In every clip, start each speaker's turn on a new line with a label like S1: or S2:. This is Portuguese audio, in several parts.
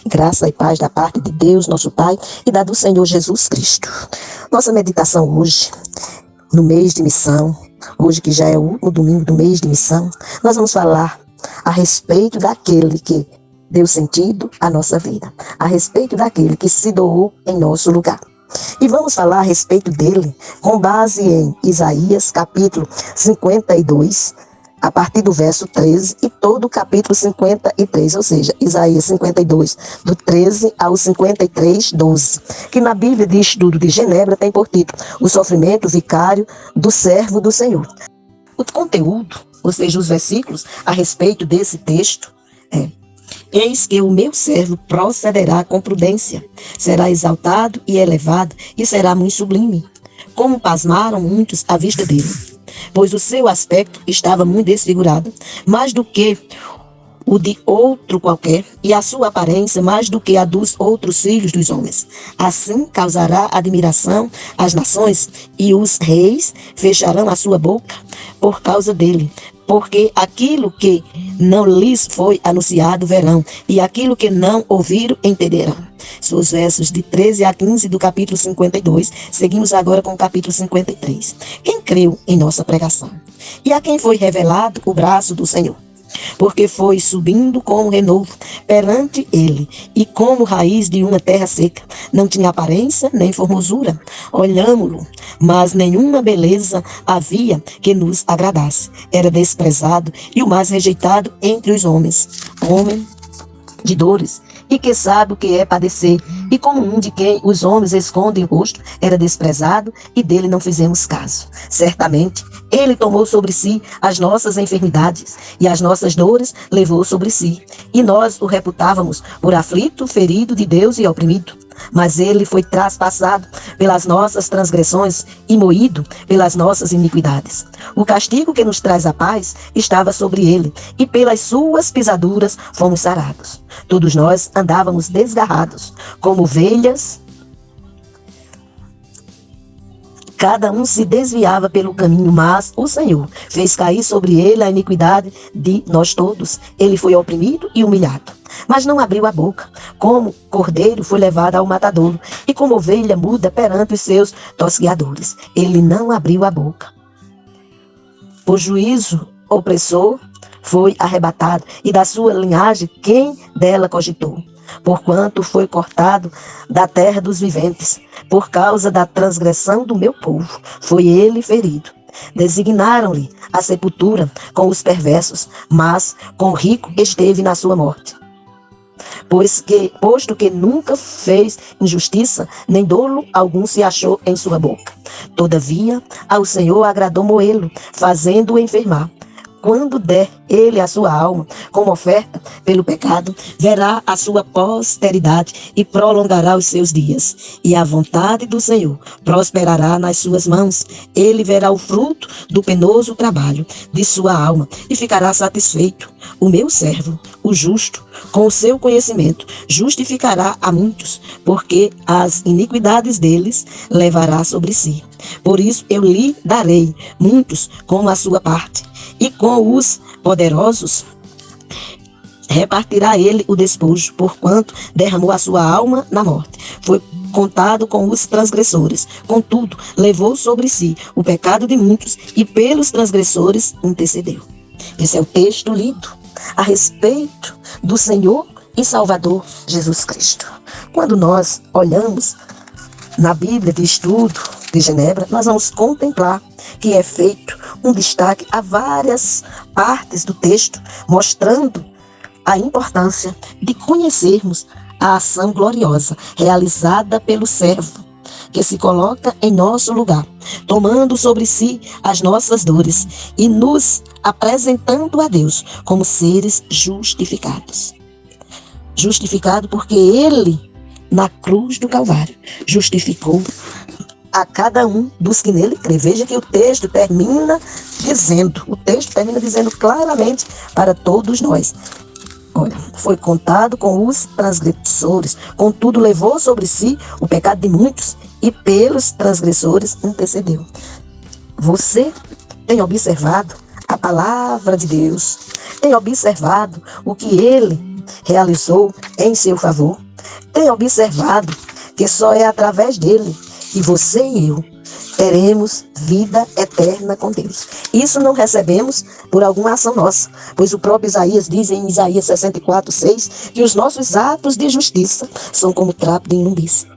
S1: Graça e paz da parte de Deus, nosso Pai, e da do Senhor Jesus Cristo. Nossa meditação hoje, no mês de missão, hoje que já é o último domingo do mês de missão, nós vamos falar a respeito daquele que deu sentido à nossa vida, a respeito daquele que se doou em nosso lugar. E vamos falar a respeito dele com base em Isaías capítulo 52, a partir do verso 13 e todo o capítulo 53, ou seja, Isaías 52, do 13 ao 53, 12, que na Bíblia de Estudo de Genebra tem por título O Sofrimento Vicário do Servo do Senhor. O conteúdo, ou seja, os versículos a respeito desse texto é: eis que o meu servo procederá com prudência, será exaltado e elevado e será muito sublime, como pasmaram muitos à vista dele, pois o seu aspecto estava muito desfigurado, mais do que o de outro qualquer, e a sua aparência mais do que a dos outros filhos dos homens. Assim causará admiração às nações, e os reis fecharão a sua boca por causa dele, porque aquilo que não lhes foi anunciado verão, e aquilo que não ouviram entenderão. São os versos de 13 a 15 do capítulo 52. Seguimos agora com o capítulo 53. Quem creu em nossa pregação? E a quem foi revelado o braço do Senhor? Porque foi subindo como renovo perante ele, e como raiz de uma terra seca. Não tinha aparência nem formosura. Olhámo-lo, mas nenhuma beleza havia que nos agradasse. Era desprezado e o mais rejeitado entre os homens. Homem de dores, e que sabe o que é padecer, e como um de quem os homens escondem o rosto, era desprezado, e dele não fizemos caso. Certamente, ele tomou sobre si as nossas enfermidades, e as nossas dores levou sobre si. E nós o reputávamos por aflito, ferido de Deus e oprimido. Mas ele foi traspassado pelas nossas transgressões e moído pelas nossas iniquidades. O castigo que nos traz a paz estava sobre ele, e pelas suas pisaduras fomos sarados. Todos nós andávamos desgarrados, como ovelhas. Cada um se desviava pelo caminho, mas o Senhor fez cair sobre ele a iniquidade de nós todos. Ele foi oprimido e humilhado, mas não abriu a boca. Como cordeiro foi levado ao matadouro, e como ovelha muda perante os seus tosqueadores. Ele não abriu a boca. Por juízo opressor foi arrebatado, e da sua linhagem quem dela cogitou? Porquanto foi cortado da terra dos viventes, por causa da transgressão do meu povo, foi ele ferido. Designaram-lhe a sepultura com os perversos, mas com o rico esteve na sua morte. Posto que nunca fez injustiça, nem dolo algum se achou em sua boca. Todavia, ao Senhor agradou moê-lo, fazendo-o enfermar. Quando der ele a sua alma como oferta pelo pecado, verá a sua posteridade e prolongará os seus dias. E a vontade do Senhor prosperará nas suas mãos. Ele verá o fruto do penoso trabalho de sua alma e ficará satisfeito. O meu servo, o justo, com o seu conhecimento, justificará a muitos, porque as iniquidades deles levará sobre si. Por isso eu lhe darei muitos como a sua parte, e com os poderosos repartirá ele o despojo, porquanto derramou a sua alma na morte. Foi contado com os transgressores, contudo levou sobre si o pecado de muitos, e pelos transgressores intercedeu. Esse é o texto lido a respeito do Senhor e Salvador Jesus Cristo. Quando nós olhamos na Bíblia de Estudo de Genebra, nós vamos contemplar que é feito um destaque a várias partes do texto, mostrando a importância de conhecermos a ação gloriosa realizada pelo servo, que se coloca em nosso lugar, tomando sobre si as nossas dores e nos apresentando a Deus como seres justificados. Justificado porque ele, na cruz do Calvário, justificou a cada um dos que nele crê. Veja que o texto termina dizendo claramente para todos nós. Olha, foi contado com os transgressores, contudo levou sobre si o pecado de muitos, e pelos transgressores intercedeu. Você tem observado a palavra de Deus? Tem observado o que ele realizou em seu favor? Tem observado que só é através dele que você e eu teremos vida eterna com Deus. Isso não recebemos por alguma ação nossa, pois o próprio Isaías diz em Isaías 64:6 que os nossos atos de justiça são como trapo de imundícia.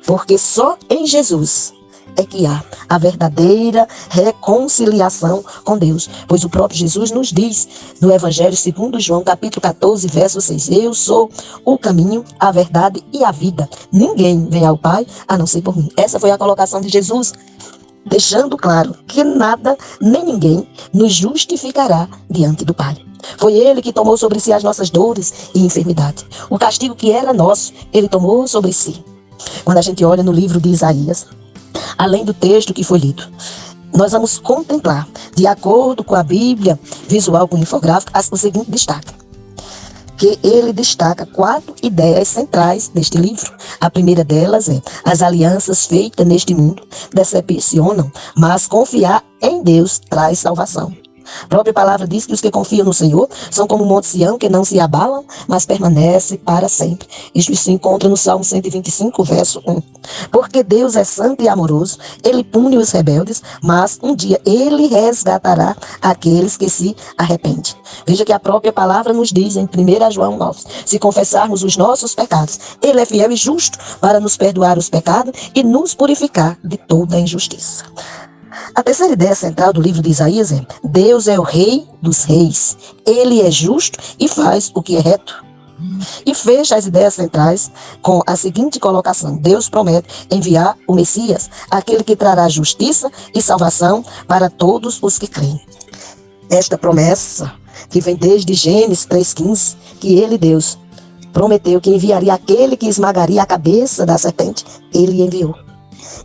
S1: Porque só em Jesus é que há a verdadeira reconciliação com Deus. Pois o próprio Jesus nos diz no Evangelho segundo João, capítulo 14, verso 6, eu sou o caminho, a verdade e a vida. Ninguém vem ao Pai a não ser por mim. Essa foi a colocação de Jesus, deixando claro que nada nem ninguém nos justificará diante do Pai. Foi Ele que tomou sobre si as nossas dores e enfermidades. O castigo que era nosso, Ele tomou sobre si. Quando a gente olha no livro de Isaías, além do texto que foi lido, nós vamos contemplar, de acordo com a Bíblia visual com infográfico, o seguinte destaque. Que ele destaca 4 ideias centrais deste livro. A primeira delas é: as alianças feitas neste mundo decepcionam, mas confiar em Deus traz salvação. A própria palavra diz que os que confiam no Senhor são como o monte Sião, que não se abalam, mas permanece para sempre. Isso se encontra no Salmo 125, verso 1. Porque Deus é santo e amoroso, Ele pune os rebeldes, mas um dia Ele resgatará aqueles que se arrependem. Veja que a própria palavra nos diz em 1 João 9, se confessarmos os nossos pecados, Ele é fiel e justo para nos perdoar os pecados e nos purificar de toda injustiça. A terceira ideia central do livro de Isaías é: Deus é o rei dos reis, Ele é justo e faz o que é reto. E fecha as ideias centrais com a seguinte colocação: Deus promete enviar o Messias, aquele que trará justiça e salvação para todos os que creem. Esta promessa, que vem desde Gênesis 3,15, que Ele, Deus, prometeu que enviaria aquele que esmagaria a cabeça da serpente, Ele enviou.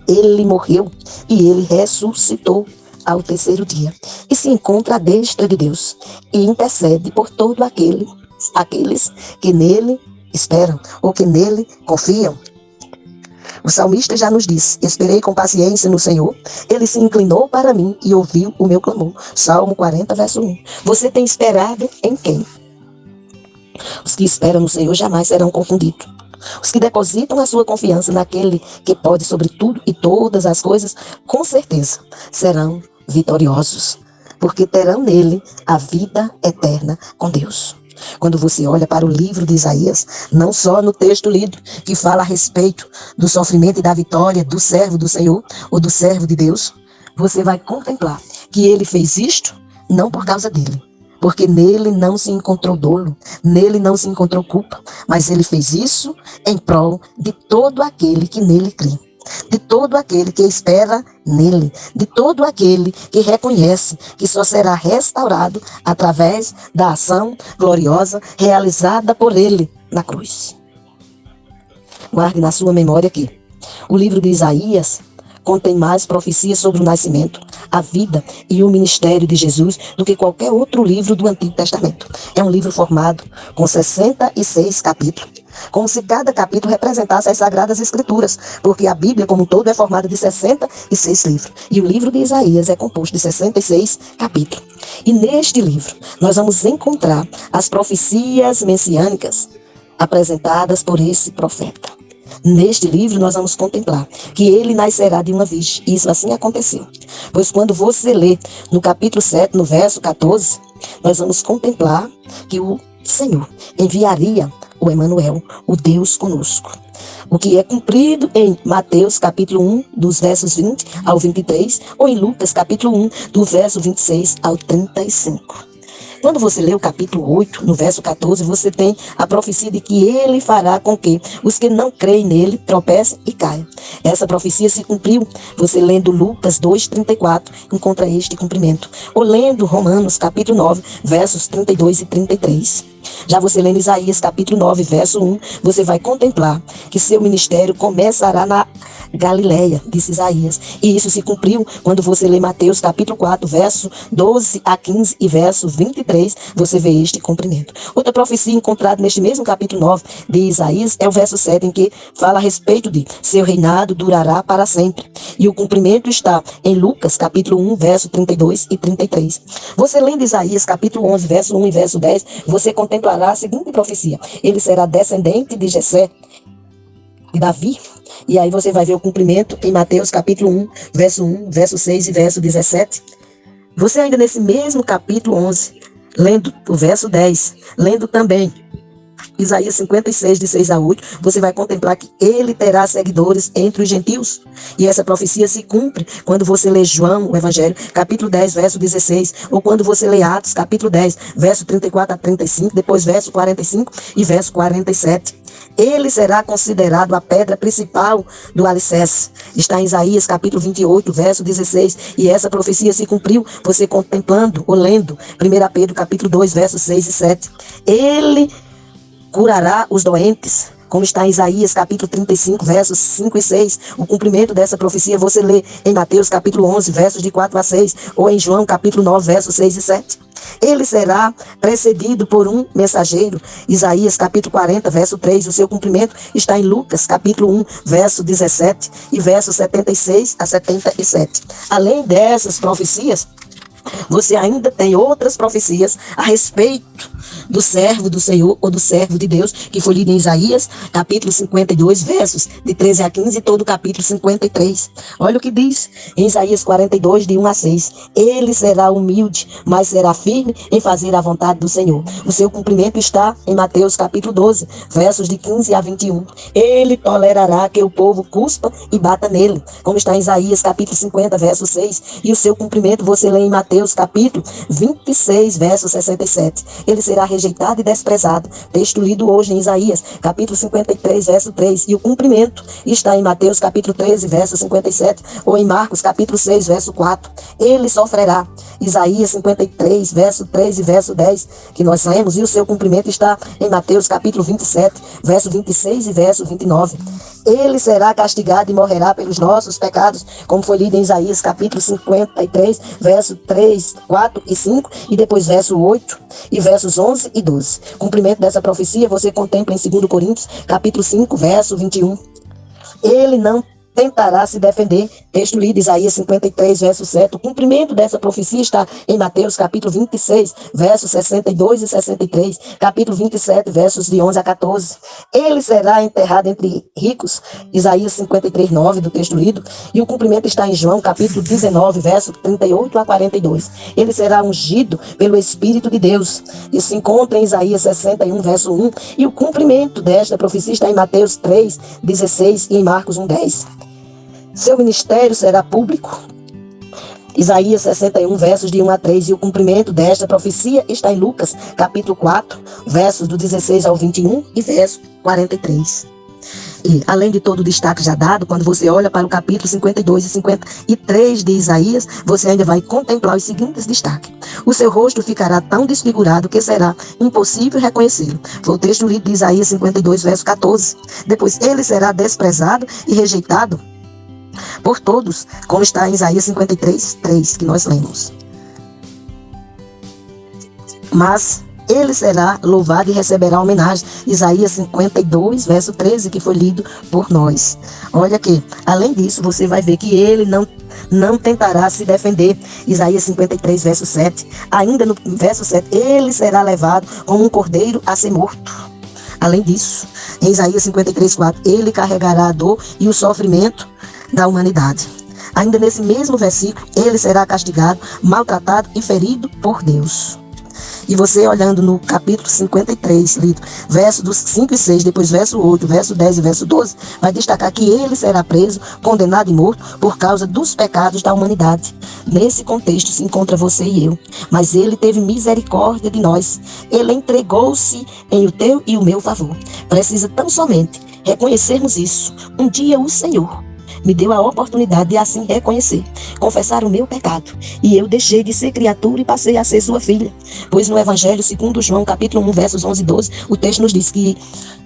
S1: Ele morreu e Ele ressuscitou ao terceiro dia e se encontra à destra de Deus e intercede por todos aqueles que nele esperam ou que nele confiam. O salmista já nos disse: esperei com paciência no Senhor, Ele se inclinou para mim e ouviu o meu clamor. Salmo 40, verso 1. Você tem esperado em quem? Os que esperam no Senhor jamais serão confundidos. Os que depositam a sua confiança naquele que pode sobre tudo e todas as coisas, com certeza serão vitoriosos, porque terão nele a vida eterna com Deus. Quando você olha para o livro de Isaías, não só no texto lido, que fala a respeito do sofrimento e da vitória do servo do Senhor, ou do servo de Deus, você vai contemplar que ele fez isto não por causa dele, porque nele não se encontrou dolo, nele não se encontrou culpa, mas ele fez isso em prol de todo aquele que nele crê, de todo aquele que espera nele, de todo aquele que reconhece que só será restaurado através da ação gloriosa realizada por ele na cruz. Guarde na sua memória que o livro de Isaías contém mais profecias sobre o nascimento, a vida e o ministério de Jesus do que qualquer outro livro do Antigo Testamento. É um livro formado com 66 capítulos, como se cada capítulo representasse as Sagradas Escrituras, porque a Bíblia como um todo é formada de 66 livros, e o livro de Isaías é composto de 66 capítulos. E neste livro nós vamos encontrar as profecias messiânicas apresentadas por esse profeta. Neste livro nós vamos contemplar que ele nascerá de uma virgem. Isso assim aconteceu. Pois quando você lê no capítulo 7, no verso 14, nós vamos contemplar que o Senhor enviaria o Emanuel, o Deus conosco. O que é cumprido em Mateus capítulo 1, dos versos 20 ao 23, ou em Lucas capítulo 1, do verso 26 ao 35. Quando você lê o capítulo 8, no verso 14, você tem a profecia de que ele fará com que os que não creem nele tropecem e caiam. Essa profecia se cumpriu. Você lendo Lucas 2:34, encontra este cumprimento. Ou lendo Romanos capítulo 9, versos 32 e 33. Já você lendo Isaías capítulo 9, verso 1, você vai contemplar que seu ministério começará na Galileia, disse Isaías. E isso se cumpriu quando você lê Mateus capítulo 4, verso 12 a 15 e verso 23, você vê este cumprimento. Outra profecia encontrada neste mesmo capítulo 9 de Isaías é o verso 7, em que fala a respeito de seu reinado durará para sempre. E o cumprimento está em Lucas capítulo 1, verso 32 e 33. Você lendo Isaías capítulo 11, verso 1 e verso 10, você contemplará a seguinte profecia: ele será descendente de Jessé, de Davi. E aí você vai ver o cumprimento em Mateus capítulo 1, verso 6 e verso 17. Você ainda nesse mesmo capítulo 11, lendo o verso 10, lendo também Isaías 56, de 6 a 8, você vai contemplar que ele terá seguidores entre os gentios. E essa profecia se cumpre quando você lê João, o Evangelho, capítulo 10, verso 16, ou quando você lê Atos, capítulo 10, verso 34 a 35, depois verso 45 e verso 47. Ele será considerado a pedra principal do alicerce. Está em Isaías capítulo 28, verso 16. E essa profecia se cumpriu você contemplando ou lendo 1 Pedro capítulo 2, versos 6 e 7. Ele curará os doentes, como está em Isaías capítulo 35, versos 5 e 6. O cumprimento dessa profecia você lê em Mateus capítulo 11, versos de 4 a 6, ou em João capítulo 9, versos 6 e 7. Ele será precedido por um mensageiro. Isaías capítulo 40, verso 3. O seu cumprimento está em Lucas capítulo 1, verso 17 e verso 76 a 77. Além dessas profecias, você ainda tem outras profecias a respeito do servo do Senhor ou do servo de Deus, que foi lido em Isaías, capítulo 52, versos de 13 a 15 e todo o capítulo 53. Olha o que diz em Isaías 42, de 1 a 6. Ele será humilde, mas será firme em fazer a vontade do Senhor. O seu cumprimento está em Mateus capítulo 12, versos de 15 a 21. Ele tolerará que o povo cuspa e bata nele, como está em Isaías capítulo 50, verso 6. E o seu cumprimento você lê em Mateus capítulo 26, verso 67. Ele será rejeitado e desprezado. Texto lido hoje em Isaías, capítulo 53, verso 3. E o cumprimento está em Mateus, capítulo 13, verso 57, ou em Marcos, capítulo 6, verso 4. Ele sofrerá. Isaías 53, verso 3 e verso 10, que nós lemos, e o seu cumprimento está em Mateus, capítulo 27, verso 26 e verso 29. Ele será castigado e morrerá pelos nossos pecados, como foi lido em Isaías, capítulo 53, verso 3, 4 e 5, e depois verso 8 e versos 11 e 12. Cumprimento dessa profecia você contempla em 2 Coríntios, capítulo 5, verso 21. Ele não tentará se defender. Texto lido, Isaías 53, verso 7. O cumprimento dessa profecia está em Mateus, capítulo 26, versos 62 e 63. Capítulo 27, versos de 11 a 14. Ele será enterrado entre ricos. Isaías 53, 9, do texto lido. E o cumprimento está em João, capítulo 19, verso 38 a 42. Ele será ungido pelo Espírito de Deus. Isso se encontra em Isaías 61, verso 1. E o cumprimento desta profecia está em Mateus 3, 16 e em Marcos 1, 10. Seu ministério será público. Isaías 61, versos de 1 a 3. E o cumprimento desta profecia está em Lucas, capítulo 4, versos do 16 ao 21 e verso 43. E, além de todo o destaque já dado, quando você olha para o capítulo 52 e 53 de Isaías, você ainda vai contemplar os seguintes destaques. O seu rosto ficará tão desfigurado que será impossível reconhecê-lo. Foi o texto lido de Isaías 52, verso 14. Depois, ele será desprezado e rejeitado por todos, como está em Isaías 53, 3, que nós lemos. Mas ele será louvado e receberá homenagem. Isaías 52, verso 13, que foi lido por nós. Olha aqui, além disso, você vai ver que ele não tentará se defender. Isaías 53, verso 7. Ainda no verso 7, ele será levado como um cordeiro a ser morto. Além disso, em Isaías 53, 4, ele carregará a dor e o sofrimento da humanidade. Ainda nesse mesmo versículo, ele será castigado, maltratado e ferido por Deus. E você olhando no capítulo 53, lido, verso dos 5 e 6, depois verso 8, verso 10 e verso 12, vai destacar que ele será preso, condenado e morto por causa dos pecados da humanidade. Nesse contexto se encontra você e eu. Mas ele teve misericórdia de nós. Ele entregou-se em o teu e o meu favor. Precisa tão somente reconhecermos isso. Um dia o Senhor me deu a oportunidade de assim reconhecer, confessar o meu pecado. E eu deixei de ser criatura e passei a ser sua filha. Pois no Evangelho, segundo João, capítulo 1, versos 11 e 12, o texto nos diz que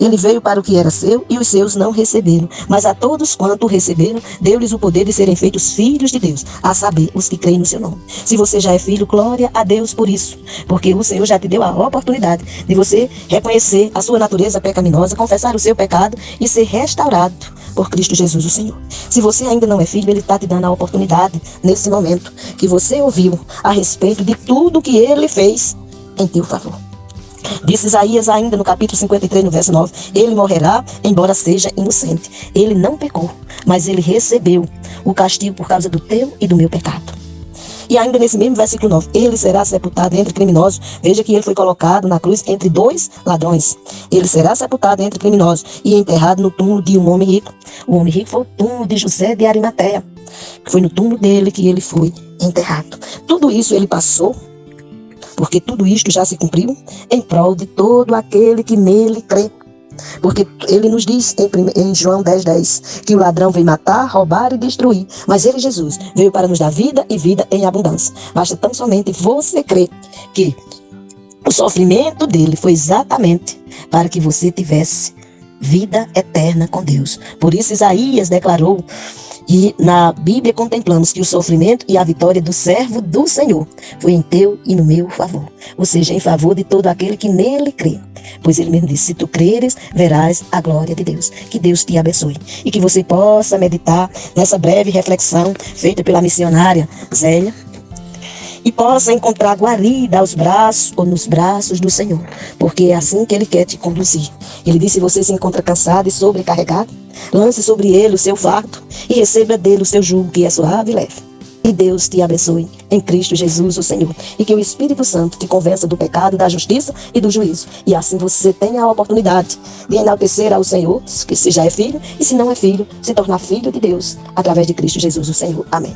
S1: ele veio para o que era seu e os seus não receberam. Mas a todos quanto receberam, deu-lhes o poder de serem feitos filhos de Deus, a saber, os que creem no seu nome. Se você já é filho, glória a Deus por isso, porque o Senhor já te deu a oportunidade de você reconhecer a sua natureza pecaminosa, confessar o seu pecado e ser restaurado por Cristo Jesus, o Senhor. Se você ainda não é filho, Ele está te dando a oportunidade, nesse momento, que você ouviu a respeito de tudo que Ele fez em teu favor. Disse Isaías ainda no capítulo 53, no verso 9, ele morrerá, embora seja inocente. Ele não pecou, mas ele recebeu o castigo por causa do teu e do meu pecado. E ainda nesse mesmo versículo 9, ele será sepultado entre criminosos. Veja que ele foi colocado na cruz entre dois ladrões. Ele será sepultado entre criminosos e enterrado no túmulo de um homem rico. O homem rico foi o túmulo de José de Arimateia. Foi no túmulo dele que ele foi enterrado. Tudo isso ele passou, porque tudo isto já se cumpriu em prol de todo aquele que nele crê. Porque ele nos diz em João 10:10 que o ladrão veio matar, roubar e destruir, mas ele, Jesus, veio para nos dar vida e vida em abundância. Basta tão somente você crer que o sofrimento dele foi exatamente para que você tivesse vida eterna com Deus. Por isso Isaías declarou, e na Bíblia contemplamos que o sofrimento e a vitória do servo do Senhor foi em teu e no meu favor, ou seja, em favor de todo aquele que nele crê. Pois ele mesmo disse, se tu creres, verás a glória de Deus. Que Deus te abençoe e que você possa meditar nessa breve reflexão feita pela missionária Zélia e possa encontrar guarida aos braços ou nos braços do Senhor, porque é assim que Ele quer te conduzir. Ele disse, se você se encontra cansado e sobrecarregado, lance sobre Ele o seu fardo e receba dele o seu jugo, que é suave e leve. E Deus te abençoe em Cristo Jesus, o Senhor. E que o Espírito Santo te convença do pecado, da justiça e do juízo. E assim você tenha a oportunidade de enaltecer ao Senhor, que se já é filho, e se não é filho, se tornar filho de Deus, através de Cristo Jesus, o Senhor. Amém.